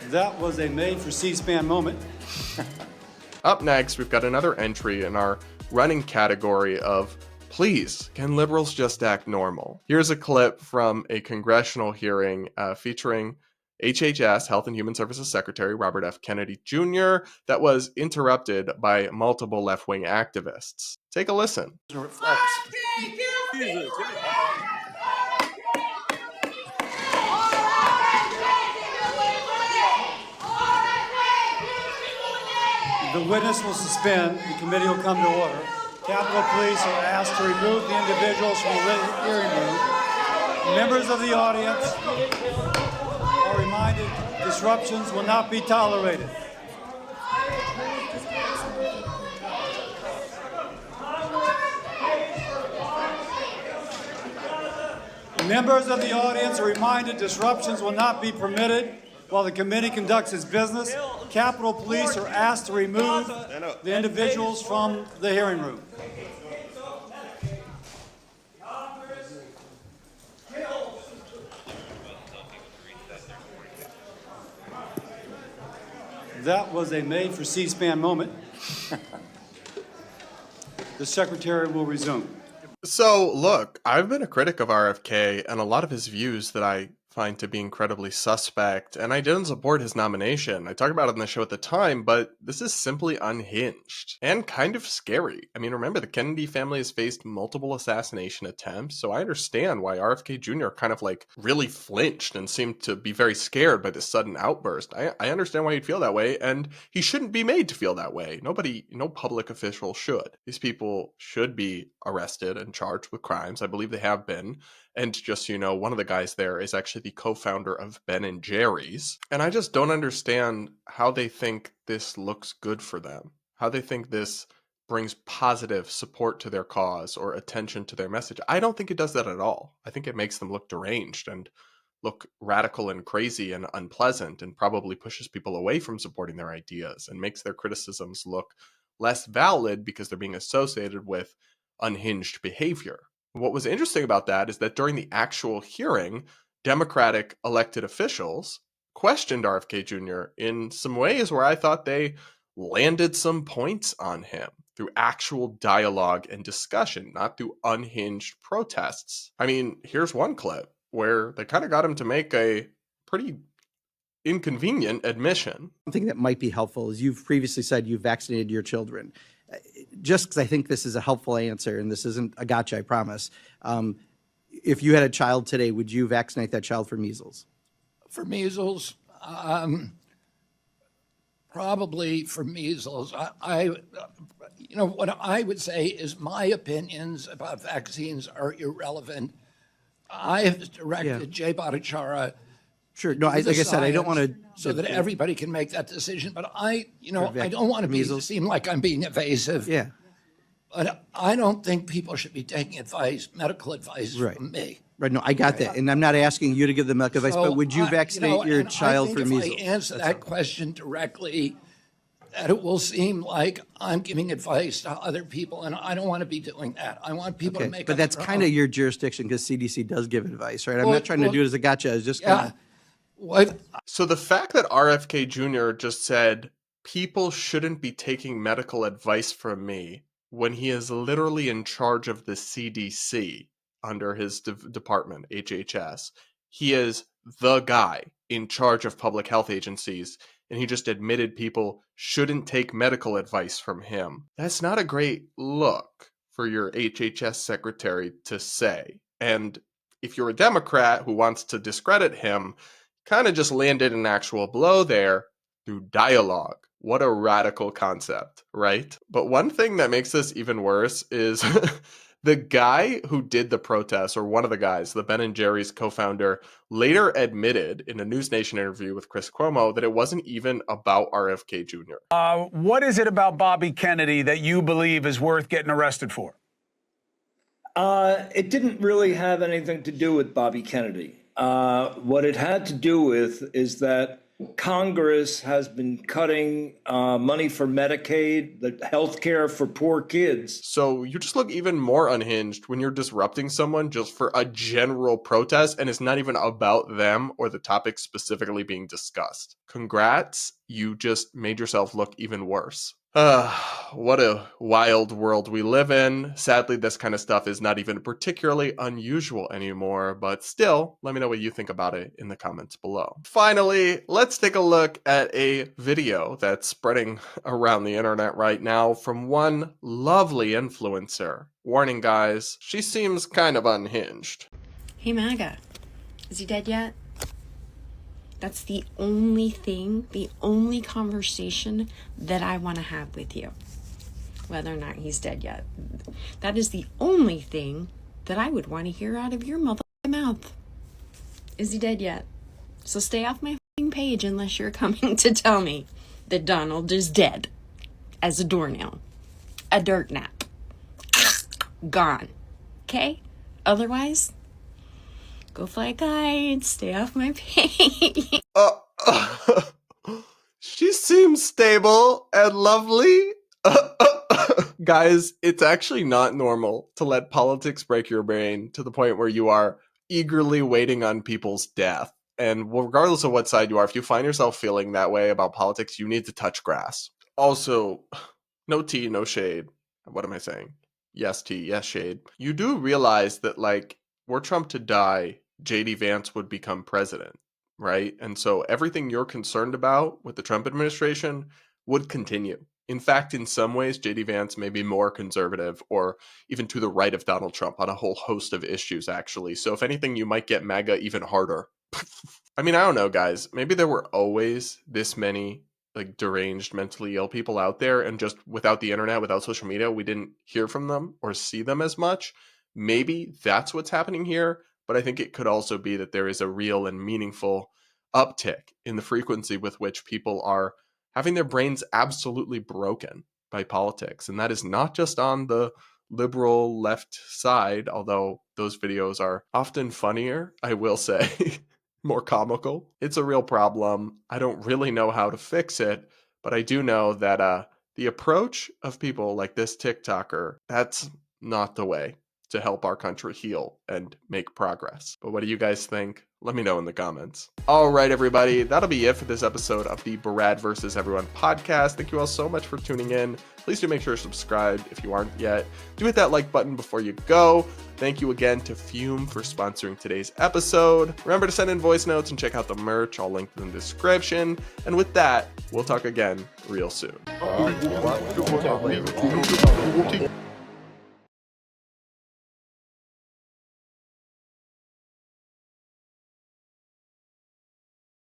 That was a made for C-SPAN moment. Up next, we've got another entry in our running category of please, can liberals just act normal? Here's a clip from a congressional hearing featuring HHS, Health and Human Services Secretary Robert F. Kennedy Jr., that was interrupted by multiple left-wing activists. Take a listen. The witness will suspend. The committee will come to order. Capitol Police are asked to remove the individuals from the hearing room. Members of the audience are reminded disruptions will not be tolerated. Members of the audience are reminded disruptions will not be permitted while the committee conducts its business. Capitol Police are asked to remove the individuals from the hearing room. That was a made for C-SPAN moment. The Secretary will resume. So, look, I've been a critic of RFK and a lot of his views that I find to be incredibly suspect, and I didn't support his nomination. I talked about it on the show at the time, but this is simply unhinged and kind of scary. I mean, remember, the Kennedy family has faced multiple assassination attempts, so I understand why RFK Jr. kind of like really flinched and seemed to be very scared by this sudden outburst. I understand why he'd feel that way, and he shouldn't be made to feel that way. No public official should. These people should be arrested and charged with crimes. I believe they have been. And just so you know, one of the guys there is actually the co-founder of Ben & Jerry's. And I just don't understand how they think this looks good for them. How they think this brings positive support to their cause or attention to their message. I don't think it does that at all. I think it makes them look deranged and look radical and crazy and unpleasant, and probably pushes people away from supporting their ideas and makes their criticisms look less valid because they're being associated with unhinged behavior. What was interesting about that is that during the actual hearing, Democratic elected officials questioned RFK Jr. in some ways where I thought they landed some points on him through actual dialogue and discussion, not through unhinged protests. I mean, here's one clip where they kind of got him to make a pretty inconvenient admission. Something that might be helpful is you've previously said you've vaccinated your children. Just because I think this is a helpful answer, and this isn't a gotcha, I promise. If you had a child today, would you vaccinate that child for measles? For measles, probably for measles. What I would say is my opinions about vaccines are irrelevant. I have directed Jay Bhattacharya. Sure. No, like I said, I don't want to. So that everybody can make that decision. But I don't want to seem like I'm being evasive. Yeah. But I don't think people should be taking medical advice from me. Right. No, I got that. And I'm not asking you to give the medical advice, but would you vaccinate your child for measles? If I answer that question directly, that it will seem like I'm giving advice to other people, and I don't want to be doing that. I want people to make. But that's kind of your jurisdiction because CDC does give advice, right? I'm not trying to do it as a gotcha. I was just kind of. What? So the fact that RFK Jr. just said people shouldn't be taking medical advice from me when he is literally in charge of the CDC under his department, HHS. He is the guy in charge of public health agencies, and he just admitted people shouldn't take medical advice from him. That's not a great look for your HHS secretary to say. And if you're a Democrat who wants to discredit him, kind of just landed an actual blow there through dialogue. What a radical concept, right? But one thing that makes this even worse is the guy who did the protest, or one of the guys, the Ben & Jerry's co-founder, later admitted in a News Nation interview with Chris Cuomo that it wasn't even about RFK Jr. What is it about Bobby Kennedy that you believe is worth getting arrested for? It didn't really have anything to do with Bobby Kennedy. What it had to do with is that Congress has been cutting money for Medicaid, the health care for poor kids. So you just look even more unhinged when you're disrupting someone just for a general protest and it's not even about them or the topic specifically being discussed. Congrats, you just made yourself look even worse. What a wild world we live in. Sadly, this kind of stuff is not even particularly unusual anymore, but still, let me know what you think about it in the comments below. Finally, let's take a look at a video that's spreading around the internet right now from one lovely influencer. Warning guys, she seems kind of unhinged. Hey MAGA, is he dead yet? That's the only thing, the only conversation that I want to have with you. Whether or not he's dead yet. That is the only thing that I would want to hear out of your mouth. Is he dead yet? So stay off my page unless you're coming to tell me that Donald is dead. As a doornail. A dirt nap. Gone. Okay? Otherwise, go fly a kite, stay off my page. She seems stable and lovely. Guys, it's actually not normal to let politics break your brain to the point where you are eagerly waiting on people's death. And regardless of what side you are, if you find yourself feeling that way about politics, you need to touch grass. Also, no tea, no shade. What am I saying? Yes tea, yes shade. You do realize that, like, were Trump to die, JD Vance would become president, right? And so everything you're concerned about with the Trump administration would continue. In fact, in some ways, JD Vance may be more conservative or even to the right of Donald Trump on a whole host of issues, actually. So if anything, you might get MAGA even harder. I mean, I don't know, guys. Maybe there were always this many like deranged, mentally ill people out there, and just without the internet, without social media, we didn't hear from them or see them as much. Maybe that's what's happening here, but I think it could also be that there is a real and meaningful uptick in the frequency with which people are having their brains absolutely broken by politics. And that is not just on the liberal left side, although those videos are often funnier, I will say, more comical. It's a real problem. I don't really know how to fix it, but I do know that the approach of people like this TikToker, that's not the way to help our country heal and make progress. But what do you guys think? Let me know in the comments. All right, everybody, that'll be it for this episode of the Brad vs. Everyone podcast. Thank you all so much for tuning in. Please do make sure to subscribe if you aren't yet. Do hit that like button before you go. Thank you again to Fume for sponsoring today's episode. Remember to send in voice notes and check out the merch, all linked in the description. And with that, we'll talk again real soon.